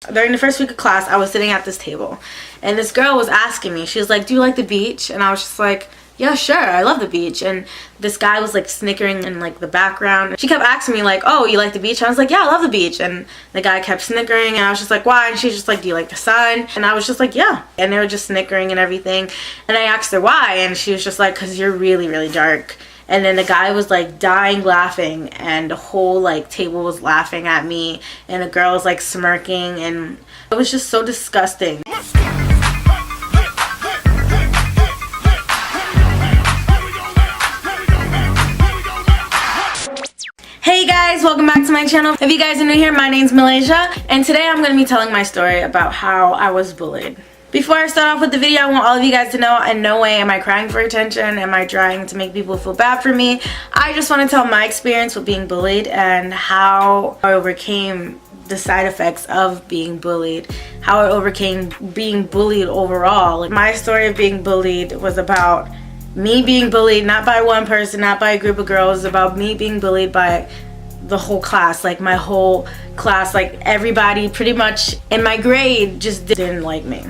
During the first week of class, I was sitting at this table, and this girl was asking me, she was like, do you like the beach? And I was just like, yeah, sure, I love the beach. And this guy was like snickering in like the background. She kept asking me like, oh, you like the beach? And I was like, yeah, I love the beach. And the guy kept snickering, and I was just like, why? And she's just like, do you like the sun? And I was just like, yeah. And they were just snickering and everything. And I asked her why, and she was just like, because you're really, really dark. And then the guy was like dying laughing, and the whole like table was laughing at me, and the girl was like smirking, and it was just so disgusting. Hey guys, welcome back to my channel. If you guys are new here, my name's Malaysia, and today I'm going to be telling my story about how I was bullied. Before I start off with the video, I want all of you guys to know, in no way am I crying for attention, am I trying to make people feel bad for me. I just want to tell my experience with being bullied and how I overcame the side effects of being bullied, how I overcame being bullied overall. Like, my story of being bullied was about me being bullied, not by one person, not by a group of girls, about me being bullied by the whole class. Like, my whole class, like everybody pretty much in my grade just didn't like me.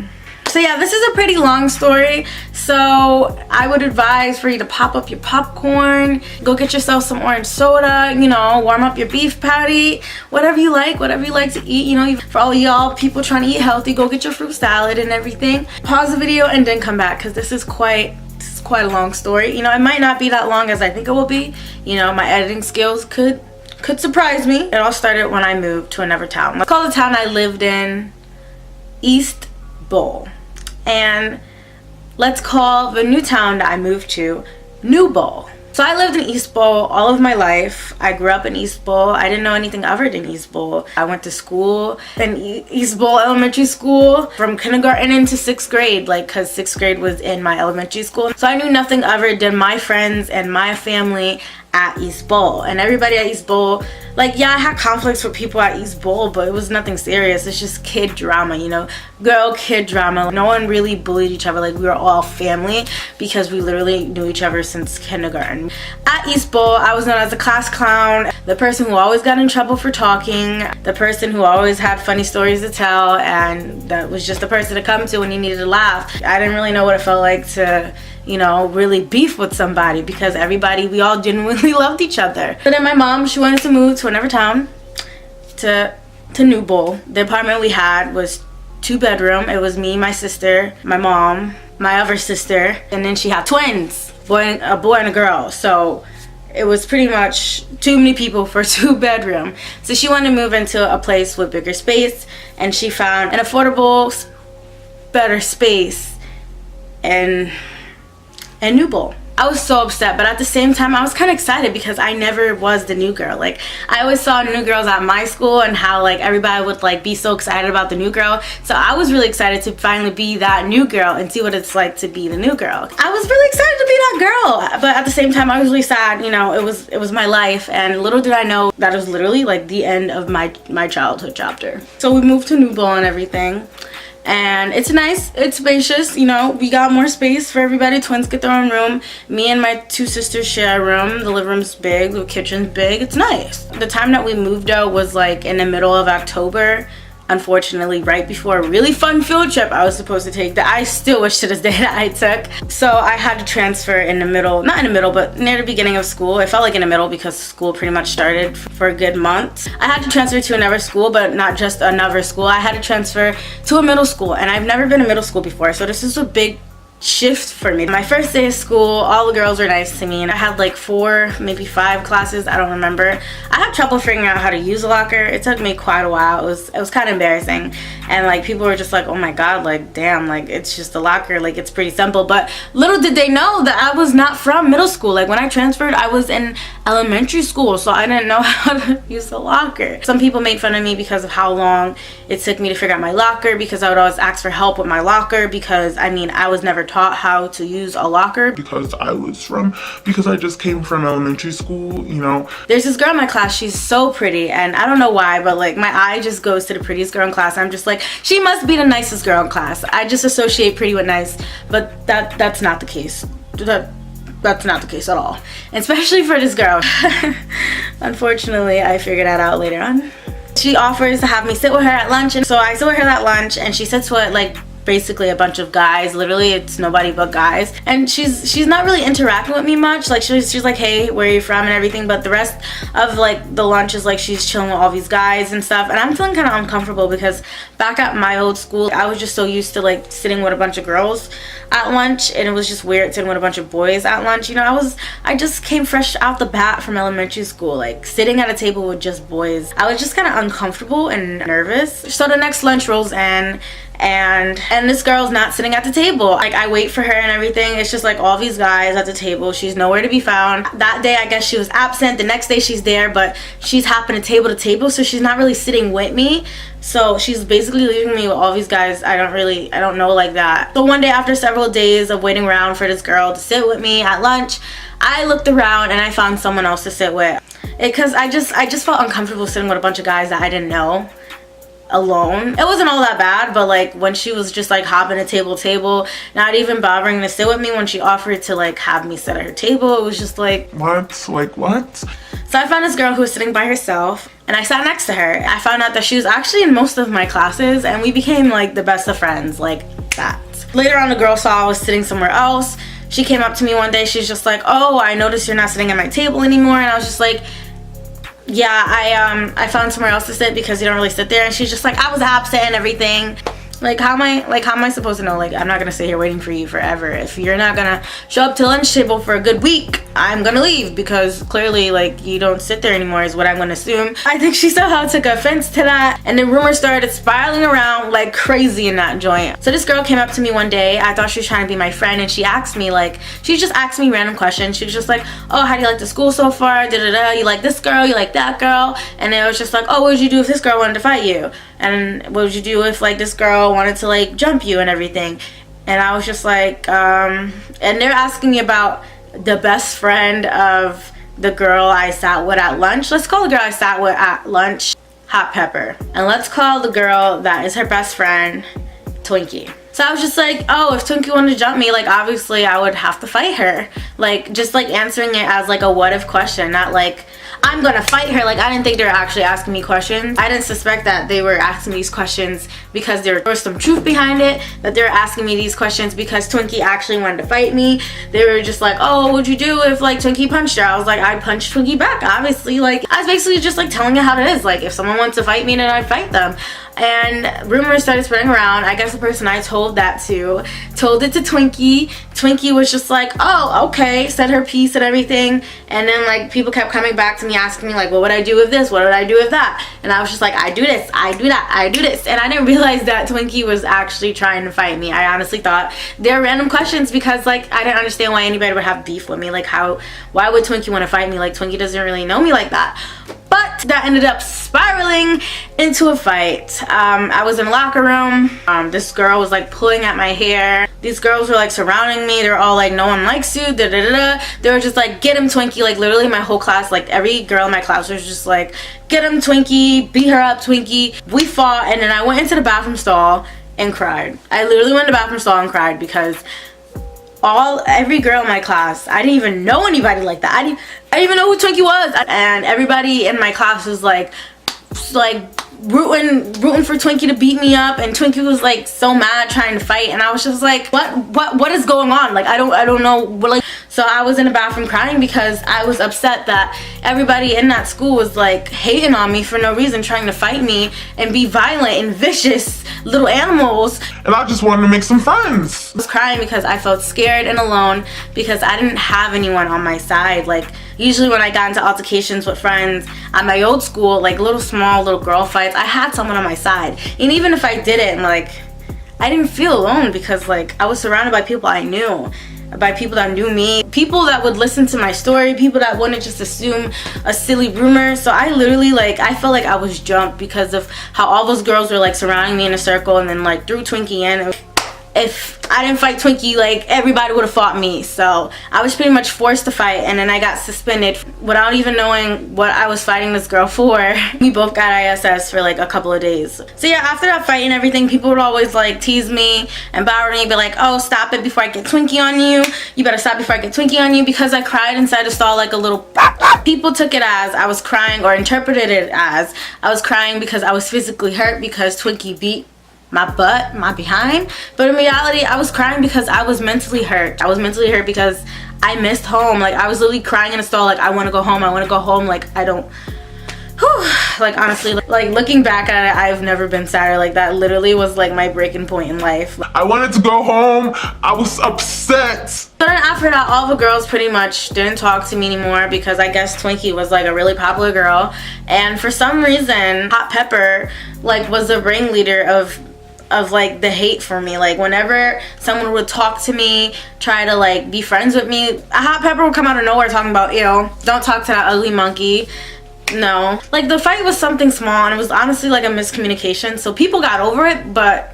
So yeah, this is a pretty long story, so I would advise for you to pop up your popcorn, go get yourself some orange soda, you know, warm up your beef patty, whatever you like to eat, you know. For all y'all people trying to eat healthy, go get your fruit salad and everything. Pause the video and then come back, because this is quite a long story. You know, it might not be that long as I think it will be. You know, my editing skills could surprise me. It all started when I moved to another town. Let's call the town I lived in East Bowl. And let's call the new town that I moved to New Bowl. So I lived in East Bowl all of my life. I grew up in East Bowl. I didn't know anything other than East Bowl. I went to school in East Bowl Elementary School from kindergarten into 6th grade, like, because 6th grade was in my elementary school. So I knew nothing other than my friends and my family at East Bowl. And everybody at East Bowl, like, yeah, I had conflicts with people at East Bowl, but it was nothing serious. It's just kid drama, you know, kid drama. No one really bullied each other. Like, we were all family because we literally knew each other since kindergarten. At East Bowl, I was known as the class clown, the person who always got in trouble for talking, the person who always had funny stories to tell, and that was just the person to come to when you needed to laugh. I didn't really know what it felt like to, you know, really beef with somebody, because we all genuinely loved each other. But then my mom, she wanted to move to another town, to New Bowl. The apartment we had was 2-bedroom. It was me, my sister, my mom, my other sister, and then she had twins, a boy and a girl. So it was pretty much too many people for 2-bedroom. So she wanted to move into a place with bigger space, and she found an affordable, better space in New Bowl. I was so upset, but at the same time I was kind of excited because I never was the new girl. Like, I always saw new girls at my school and how like everybody would like be so excited about the new girl. So I was really excited to finally be that new girl and see what it's like to be the new girl. I was really excited to be that girl, but at the same time I was really sad. You know, it was my life, and little did I know that it was literally like the end of my childhood chapter. So we moved to New Bowl and everything. And it's nice, it's spacious, you know, we got more space for everybody. Twins get their own room. Me and my 2 sisters share a room. The living room's big, the kitchen's big, it's nice. The time that we moved out was like in the middle of October. Unfortunately, right before a really fun field trip I was supposed to take that I still wish to this day that I took. So I had to transfer in the middle, not in the middle, but near the beginning of school. It felt like in the middle because school pretty much started for a good month. I had to transfer to another school, but not just another school. I had to transfer to a middle school, and I've never been to middle school before, so this is a big shift for me. My first day of school, all the girls were nice to me, and I had like 4, maybe 5 classes, I don't remember. I had trouble figuring out how to use a locker. It took me quite a while. It was kind of embarrassing, and like people were just like, oh my god, like damn, like it's just a locker, like it's pretty simple. But little did they know that I was not from middle school. Like, when I transferred, I was in elementary school, so I didn't know how to use a locker. Some people made fun of me because of how long it took me to figure out my locker, because I would always ask for help with my locker, because I mean, I was never taught how to use a locker because I just came from elementary school, you know. There's this girl in my class, she's so pretty, and I don't know why, but like my eye just goes to the prettiest girl in class. I'm just like, she must be the nicest girl in class. I just associate pretty with nice, but that's not the case. That's not the case at all, especially for this girl. Unfortunately, I figured that out later on. She offers to have me sit with her at lunch, and so I sit with her at lunch, and she sits with like basically a bunch of guys. Literally, it's nobody but guys, and she's not really interacting with me much. Like she's like, hey, where are you from and everything, but the rest of like the lunch is like she's chilling with all these guys and stuff, and I'm feeling kind of uncomfortable because back at my old school I was just so used to like sitting with a bunch of girls at lunch, and it was just weird sitting with a bunch of boys at lunch. You know, I just came fresh out the bat from elementary school, like sitting at a table with just boys. I was just kind of uncomfortable and nervous. So the next lunch rolls in, and this girl's not sitting at the table. Like I wait for her and everything. It's just like all these guys at the table. She's nowhere to be found. That day I guess she was absent. The next day she's there, but she's hopping to table, so she's not really sitting with me. So she's basically leaving me with all these guys I don't know like that. So one day, after several days of waiting around for this girl to sit with me at lunch, I looked around and I found someone else to sit with. Because I just felt uncomfortable sitting with a bunch of guys that I didn't know alone. It wasn't all that bad, but like when she was just like hopping a table, not even bothering to sit with me, when she offered to like have me sit at her table, it was just like, what? Like what? So I found this girl who was sitting by herself, and I sat next to her. I found out that she was actually in most of my classes, and we became like the best of friends, like that. Later on, the girl saw I was sitting somewhere else. She came up to me one day. She's just like, oh, I noticed you're not sitting at my table anymore. And I was just like, yeah, I found somewhere else to sit because you don't really sit there. And she's just like, I was absent and everything. Like how am I supposed to know? Like, I'm not gonna sit here waiting for you forever. If you're not gonna show up to lunch table for a good week, I'm gonna leave, because clearly like you don't sit there anymore is what I'm gonna assume. I think she somehow took offense to that, and then rumors started spiraling around like crazy in that joint. So this girl came up to me one day. I thought she was trying to be my friend, and she just asked me random questions. She was just like, oh, how do you like the school so far? Da da da. You like this girl? You like that girl? And it was just like, oh, what would you do if this girl wanted to fight you? And what would you do if like this girl wanted to like jump you and everything? And I was just like, and they're asking me about the best friend of the girl I sat with at lunch. Let's call the girl I sat with at lunch Hot Pepper, and let's call the girl that is her best friend Twinkie. So I was just like, oh, if Twinkie wanted to jump me, like obviously I would have to fight her. Like just like answering it as like a what if question, not like I'm gonna fight her. Like I didn't think they were actually asking me questions. I didn't suspect that they were asking me these questions because there was some truth behind it, that they were asking me these questions because Twinkie actually wanted to fight me. They were just like, oh, what would you do if like Twinkie punched her? I was like, I'd punch Twinkie back, obviously. Like I was basically just like telling it how it is. Like if someone wants to fight me, then I'd fight them. And rumors started spreading around. I guess the person I told that to told it to Twinkie. Twinkie was just like, oh, okay, said her piece and everything. And then like people kept coming back to me asking me like, what would I do with this? What would I do with that? And I was just like, I do this, I do that, I do this. And I didn't realize that Twinkie was actually trying to fight me. I honestly thought they're random questions because like I didn't understand why anybody would have beef with me. Like why would Twinkie want to fight me? Like Twinkie doesn't really know me like that. But that ended up spiraling into a fight. I was in the locker room. This girl was like pulling at my hair. These girls were like surrounding me. They were all like, no one likes you, da da da da. They were just like, get him, Twinkie. Like literally my whole class, like every girl in my class was just like, get him, Twinkie, beat her up, Twinkie. We fought, and then I went into the bathroom stall and cried. I literally went to the bathroom stall and cried because every girl in my class, I didn't even know anybody like that. I didn't even know who Twinkie was, and everybody in my class was like rooting for Twinkie to beat me up, and Twinkie was like so mad trying to fight, and I was just like, what is going on? Like I don't know what, like. So I was in the bathroom crying because I was upset that everybody in that school was like hating on me for no reason, trying to fight me and be violent and vicious little animals. And I just wanted to make some friends. I was crying because I felt scared and alone because I didn't have anyone on my side. Like usually when I got into altercations with friends at my old school, like small little girl fights, I had someone on my side. And even if I didn't, like I didn't feel alone because like I was surrounded by people I knew, by people that knew me, people that would listen to my story, people that wouldn't just assume a silly rumor. So I literally like, I felt like I was jumped because of how all those girls were like surrounding me in a circle, and then like threw Twinkie in. if I didn't fight Twinkie, like everybody would have fought me. So I was pretty much forced to fight, and then I got suspended without even knowing what I was fighting this girl for. We both got ISS for like a couple of days. So yeah, after that fight and everything, people would always like tease me and bother me, be like, oh, stop it before I get Twinkie on you. You better stop before I get Twinkie on you, because I cried inside the stall like a little. People took it as I was crying, or interpreted it as I was crying because I was physically hurt because Twinkie beat my butt, my behind. But in reality, I was crying because I was mentally hurt. I was mentally hurt because I missed home. Like, I was literally crying in a stall like, I want to go home, I want to go home. Like, I don't, whew. Like, honestly, like looking back at it, I've never been sadder. Like, that literally was like my breaking point in life. I wanted to go home. I was upset. So then after that, all the girls pretty much didn't talk to me anymore, because I guess Twinkie was like a really popular girl. And for some reason, Hot Pepper like was the ringleader of like the hate for me. Like, whenever someone would talk to me, try to like be friends with me, a Hot Pepper would come out of nowhere talking about, ew, don't talk to that ugly monkey. No, like the fight was something small, and it was honestly like a miscommunication, so people got over it, but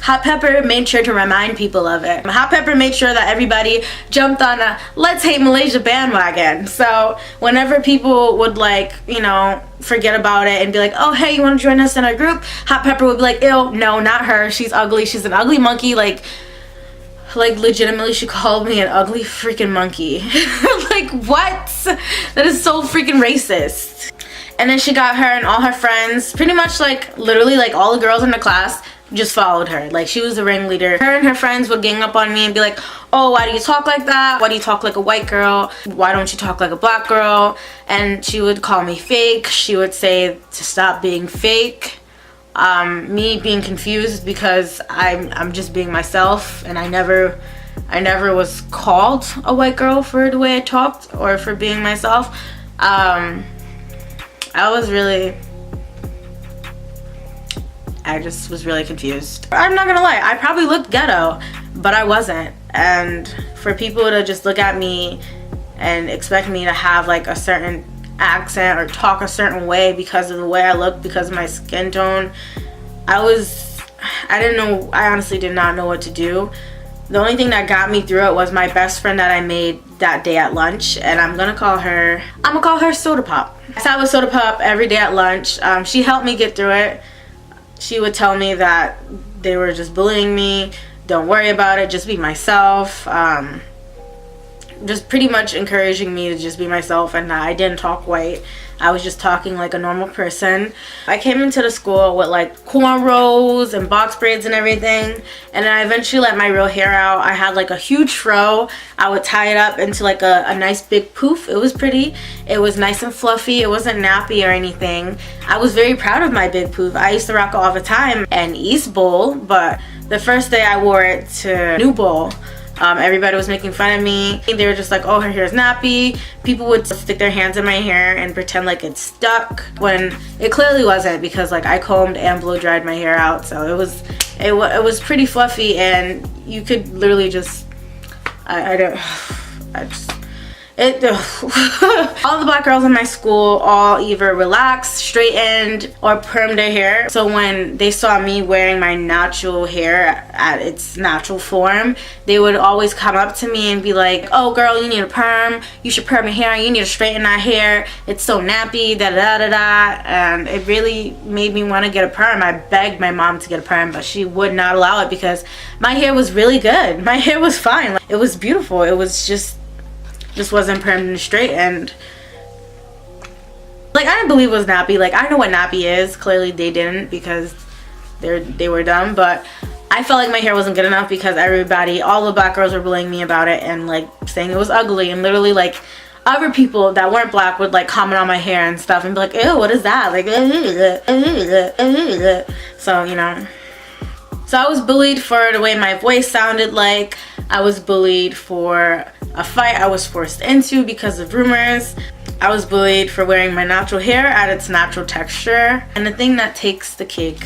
Hot Pepper made sure to remind people of it. Hot Pepper made sure that everybody jumped on a let's hate Malaysia bandwagon. So whenever people would like, you know, forget about it and be like, oh hey, you want to join us in our group, Hot Pepper would be like, ew, no, not her, she's ugly, she's an ugly monkey. Like legitimately, she called me an ugly freaking monkey. Like, what? That is so freaking racist. And then she got her and all her friends, pretty much like literally like all the girls in the class just followed her. Like, she was the ringleader. Her and her friends would gang up on me and be like, oh, why do you talk like that? Why do you talk like a white girl? Why don't you talk like a black girl? And she would call me fake. She would say to stop being fake. Me being confused because I'm just being myself, and I never was called a white girl for the way I talked or for being myself. I just was really confused. I'm not gonna lie, I probably looked ghetto, but I wasn't. And for people to just look at me and expect me to have like a certain accent or talk a certain way because of the way I look, because of my skin tone, I didn't know, I honestly did not know what to do. The only thing that got me through it was my best friend that I made that day at lunch, and I'm gonna call her Soda Pop. I sat with Soda Pop every day at lunch. She helped me get through it. She would tell me that they were just bullying me, don't worry about it, just be myself. Just pretty much encouraging me to just be myself, and I didn't talk white. I was just talking like a normal person. I came into the school with like cornrows and box braids and everything, and then I eventually let my real hair out. I had like a huge fro. I would tie it up into like a nice big poof. It was pretty. It was nice and fluffy. It wasn't nappy or anything. I was very proud of my big poof. I used to rock it all the time in East Bowl, but the first day I wore it to New Bowl, everybody was making fun of me. They were just like, oh, her hair's nappy. People would stick their hands in my hair and pretend like it's stuck, when it clearly wasn't, because like I combed and blow dried my hair out. So it was pretty fluffy, and you could literally just all the black girls in my school all either relaxed, straightened, or permed their hair. So when they saw me wearing my natural hair at its natural form, they would always come up to me and be like, oh girl, you need a perm, you should perm your hair, you need to straighten that hair, it's so nappy, da da da da. And it really made me want to get a perm. I begged my mom to get a perm, but she would not allow it because my hair was really good. My hair was fine. Like, it was beautiful. It was just wasn't permed and straight, and like I didn't believe it was nappy. Like, I know what nappy is. Clearly they didn't, because they were dumb, but I felt like my hair wasn't good enough because all the black girls were bullying me about it and like saying it was ugly, and literally like other people that weren't black would like comment on my hair and stuff and be like, ew, what is that? Like, so, you know. So I was bullied for the way my voice sounded like. I was bullied for a fight I was forced into because of rumors. I was bullied for wearing my natural hair at its natural texture. And the thing that takes the cake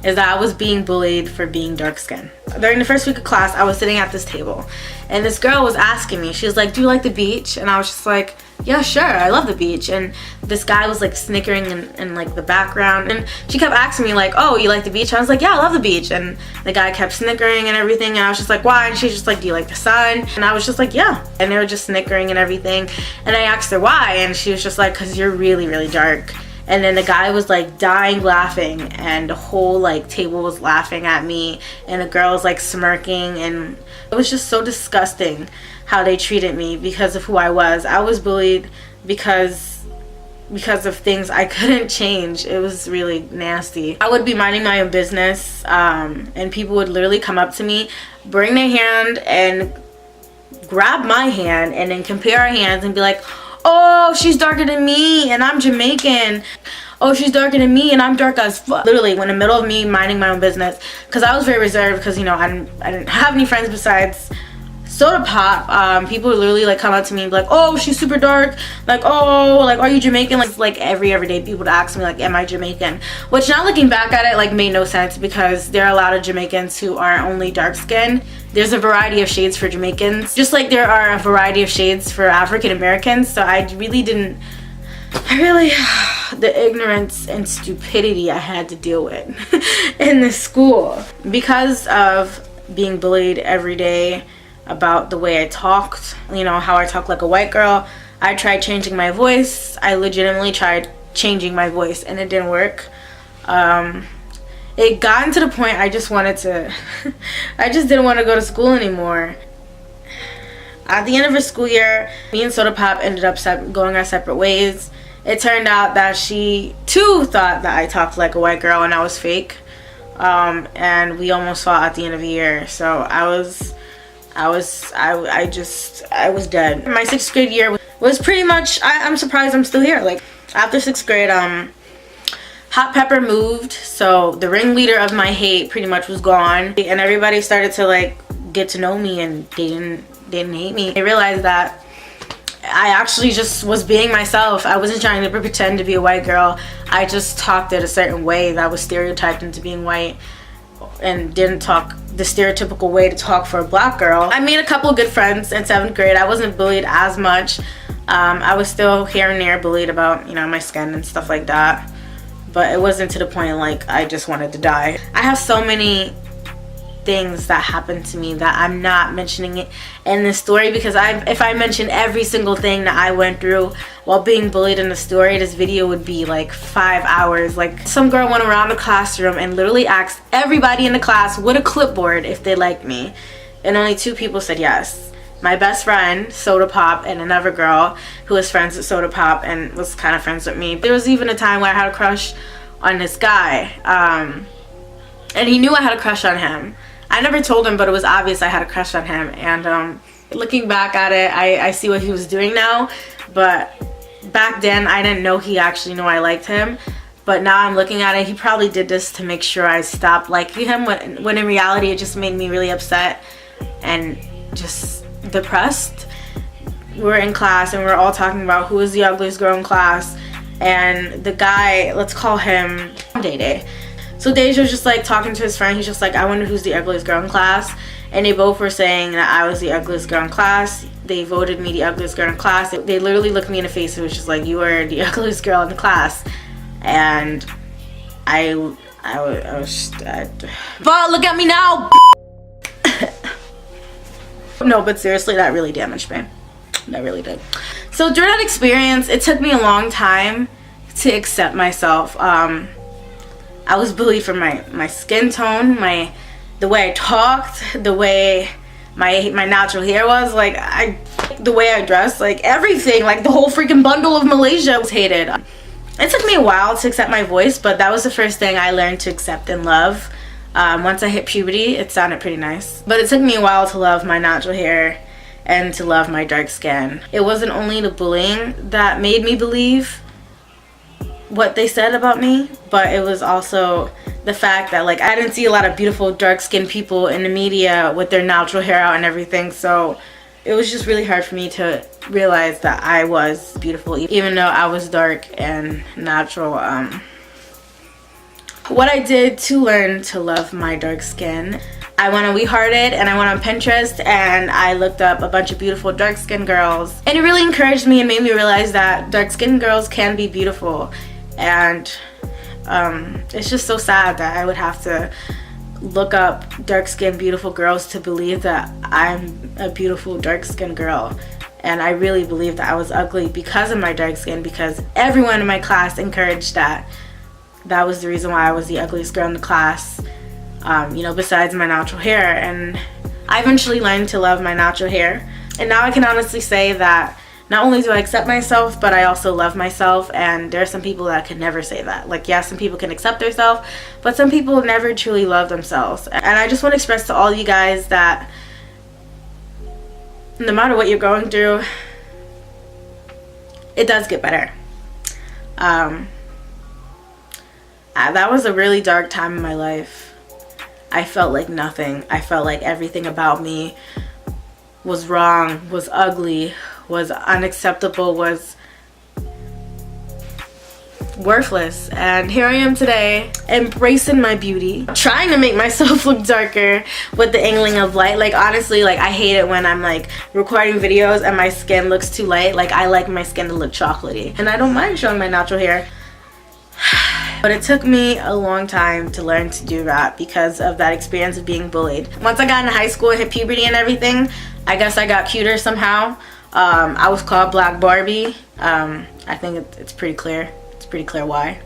is that I was being bullied for being dark skinned. During the first week of class, I was sitting at this table, and this girl was asking me, she was like, do you like the beach? And I was just like, yeah, sure, I love the beach. And this guy was like snickering in like the background, and she kept asking me like, oh, you like the beach? I was like, yeah, I love the beach. And the guy kept snickering and everything, and I was just like, why? And she's just like, do you like the sun? And I was just like, yeah. And they were just snickering and everything, and I asked her why, and she was just like, because you're really, really dark. And then the guy was like dying laughing, and the whole like table was laughing at me, and the girl was like smirking, and it was just so disgusting how they treated me because of who I was. I was bullied because of things I couldn't change. It was really nasty. I would be minding my own business, and people would literally come up to me, bring their hand and grab my hand, and then compare our hands and be like, oh, she's darker than me and I'm Jamaican. Oh, she's darker than me and I'm dark as fuck. Literally, in the middle of me minding my own business, because I was very reserved, because, you know, I didn't have any friends besides Soda Pop. People would literally like come up to me and be like, oh, she's super dark, like, oh, like, are you Jamaican? Like every day people would ask me like, am I Jamaican? Which, now looking back at it, like, made no sense, because there are a lot of Jamaicans who aren't only dark skinned. There's a variety of shades for Jamaicans, just like there are a variety of shades for African Americans. So the ignorance and stupidity I had to deal with in this school, because of being bullied every day about the way I talked, you know, how I talk like a white girl. I tried changing my voice. I legitimately tried changing my voice, and it didn't work. It got to the point I just wanted to I just didn't want to go to school anymore. At the end of the school year, me and Soda Pop ended up going our separate ways. It turned out that she too thought that I talked like a white girl and I was fake, and we almost fought at the end of the year. So I was dead. My 6th grade year was pretty much, I'm surprised I'm still here. Like, after 6th grade, Hot Pepper moved, so the ringleader of my hate pretty much was gone, and everybody started to like get to know me, and they didn't hate me. I realized that I actually just was being myself. I wasn't trying to pretend to be a white girl. I just talked it a certain way that was stereotyped into being white, and didn't talk the stereotypical way to talk for a black girl. I made a couple of good friends in 7th grade. I wasn't bullied as much. I was still here and there bullied about, you know, my skin and stuff like that, but it wasn't to the point like I just wanted to die. I have so many things that happened to me that I'm not mentioning it in this story, because if I mention every single thing that I went through while being bullied in the story, this video would be like 5 hours. Like, some girl went around the classroom and literally asked everybody in the class with a clipboard if they liked me, and only 2 people said yes. My best friend, Soda Pop, and another girl who was friends with Soda Pop and was kind of friends with me. There was even a time where I had a crush on this guy, and he knew I had a crush on him. I never told him, but it was obvious I had a crush on him. And looking back at it, I see what he was doing now, but back then I didn't know he actually knew I liked him. But now I'm looking at it, he probably did this to make sure I stopped liking him, when in reality it just made me really upset and just depressed. We're in class and we're all talking about who is the ugliest girl in class, and the guy, let's call him Day. So Deja was just like talking to his friend. He's just like, I wonder who's the ugliest girl in class, and they both were saying that I was the ugliest girl in class. They voted me the ugliest girl in class. They literally looked me in the face and was just like, you are the ugliest girl in the class. And I was but look at me now. No, but seriously, that really damaged me. That really did. So during that experience, it took me a long time to accept myself. I was bullied for my skin tone, the way I talked, the way my natural hair was, like the way I dressed, like everything, like the whole freaking bundle of Malaysia was hated. It took me a while to accept my voice, but that was the first thing I learned to accept and love. Once I hit puberty, it sounded pretty nice. But it took me a while to love my natural hair and to love my dark skin. It wasn't only the bullying that made me believe what they said about me, but it was also the fact that like I didn't see a lot of beautiful dark-skinned people in the media with their natural hair out and everything, so it was just really hard for me to realize that I was beautiful even though I was dark and natural. What I did to learn to love my dark skin I went on We Hearted and I went on Pinterest and I looked up a bunch of beautiful dark-skinned girls, and it really encouraged me and made me realize that dark-skinned girls can be beautiful. And it's just so sad that I would have to look up dark-skinned beautiful girls to believe that I'm a beautiful dark-skinned girl. And I really believed that I was ugly because of my dark skin, because everyone in my class encouraged that. That was the reason why I was the ugliest girl in the class, you know, besides my natural hair. And I eventually learned to love my natural hair, and now I can honestly say that not only do I accept myself, but I also love myself. And there are some people that can never say that. Like, yeah, some people can accept themselves, but some people never truly love themselves. And I just want to express to all you guys that no matter what you're going through, it does get better. That was a really dark time in my life. I felt like nothing. I felt like everything about me was wrong, was ugly, was unacceptable, was worthless. And here I am today, embracing my beauty, trying to make myself look darker with the angling of light. Like, honestly, like, I hate it when I'm like recording videos and my skin looks too light. Like, I like my skin to look chocolatey, and I don't mind showing my natural hair. But it took me a long time to learn to do that because of that experience of being bullied. Once I got into high school and hit puberty and everything, I guess I got cuter somehow. I was called Black Barbie. I think it's pretty clear. It's pretty clear why.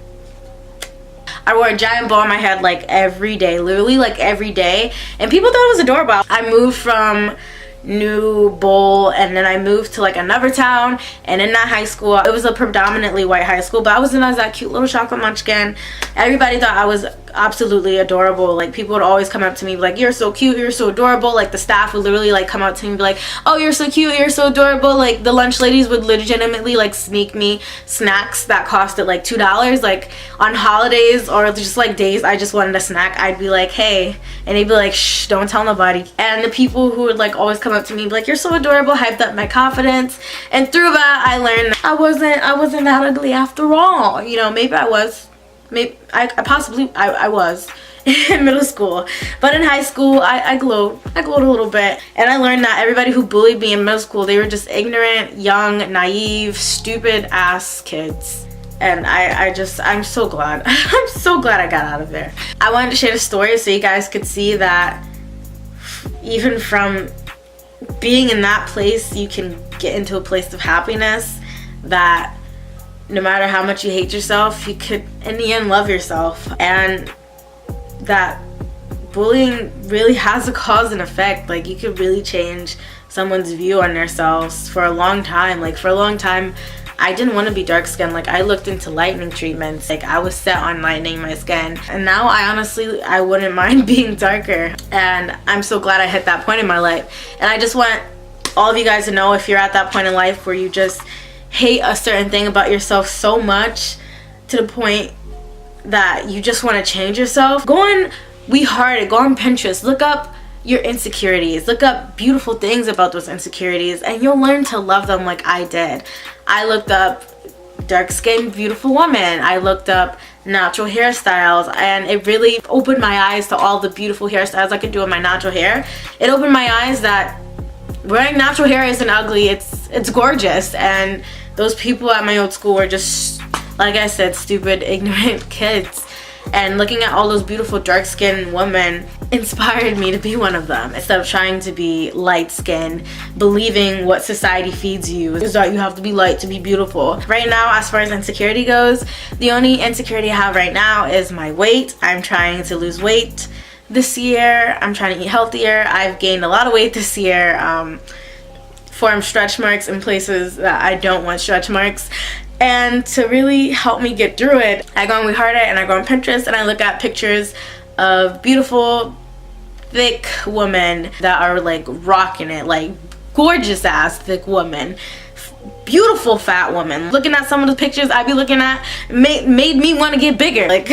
I wore a giant bow on my head like every day, literally like every day, and people thought it was adorable. I moved from New Bowl, and then I moved to like another town, and in that high school, it was a predominantly white high school, but I was known as that cute little chocolate munchkin. Everybody thought I was absolutely adorable. Like, people would always come up to me like, you're so cute, you're so adorable. Like, the staff would literally like come up to me and be like, oh, you're so cute, you're so adorable. Like, the lunch ladies would legitimately like sneak me snacks that costed like $2. Like, on holidays or just like days I just wanted a snack, I'd be like, hey, and they'd be like, shh, don't tell nobody. And the people who would like always come up to me and be like, you're so adorable, hyped up my confidence. And through that, I learned I wasn't that ugly after all. You know, maybe I was. Maybe I was in middle school, but in high school I glowed a little bit. And I learned that everybody who bullied me in middle school, they were just ignorant, young, naive, stupid ass kids. And I'm so glad I'm so glad I got out of there. I wanted to share the story so you guys could see that even from being in that place, you can get into a place of happiness, that no matter how much you hate yourself, you could in the end love yourself. And that bullying really has a cause and effect. Like, you could really change someone's view on themselves. For a long time, I didn't want to be dark skinned. Like, I looked into lightening treatments. Like, I was set on lightening my skin, and now I wouldn't mind being darker. And I'm so glad I hit that point in my life. And I just want all of you guys to know, if you're at that point in life where you just hate a certain thing about yourself so much to the point that you just want to change yourself, go on We Hearted, go on Pinterest, look up your insecurities, look up beautiful things about those insecurities, and you'll learn to love them like I did. I looked up dark-skinned beautiful women, I looked up natural hairstyles, and it really opened my eyes to all the beautiful hairstyles I could do with my natural hair. It opened my eyes that wearing natural hair isn't ugly, it's gorgeous. And those people at my old school were just, like I said, stupid, ignorant kids. And looking at all those beautiful dark-skinned women inspired me to be one of them. Instead of trying to be light-skinned, believing what society feeds you is that you have to be light to be beautiful. Right now, as far as insecurity goes, the only insecurity I have right now is my weight. I'm trying to lose weight this year. I'm trying to eat healthier. I've gained a lot of weight this year. Formed stretch marks in places that I don't want stretch marks. And to really help me get through it, I go on We Hearted and I go on Pinterest and I look at pictures of beautiful, thick women that are like rocking it, like gorgeous ass thick women, beautiful fat woman. Looking at some of the pictures I be looking at made me want to get bigger. Like,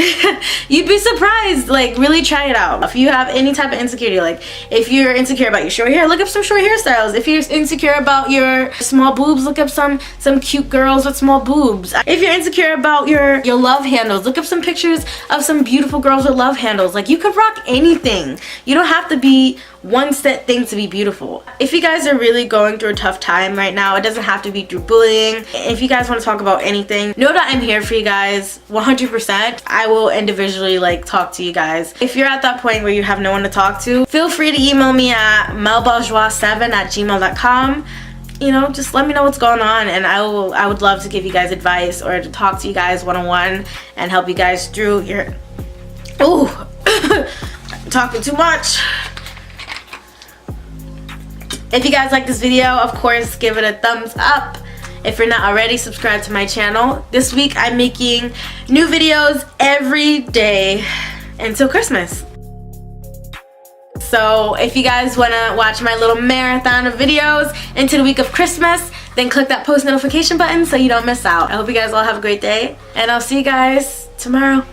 you'd be surprised. Like, really try it out. If you have any type of insecurity, like if you're insecure about your short hair, look up some short hairstyles. If you're insecure about your small boobs, look up some cute girls with small boobs. If you're insecure about your love handles, look up some pictures of some beautiful girls with love handles. Like, you could rock anything. You don't have to be one set thing to be beautiful. If you guys are really going through a tough time right now, it doesn't have to be through bullying. If you guys want to talk about anything, know that I'm here for you guys 100%. I will individually like talk to you guys. If you're at that point where you have no one to talk to, feel free to email me at melbourgeois7@gmail.com. You know, just let me know what's going on, and I would love to give you guys advice or to talk to you guys one-on-one and help you guys through your talking too much. If you guys like this video, of course, give it a thumbs up. If you're not already, subscribe to my channel. This week, I'm making new videos every day until Christmas. So if you guys want to watch my little marathon of videos into the week of Christmas, then click that post notification button so you don't miss out. I hope you guys all have a great day, and I'll see you guys tomorrow.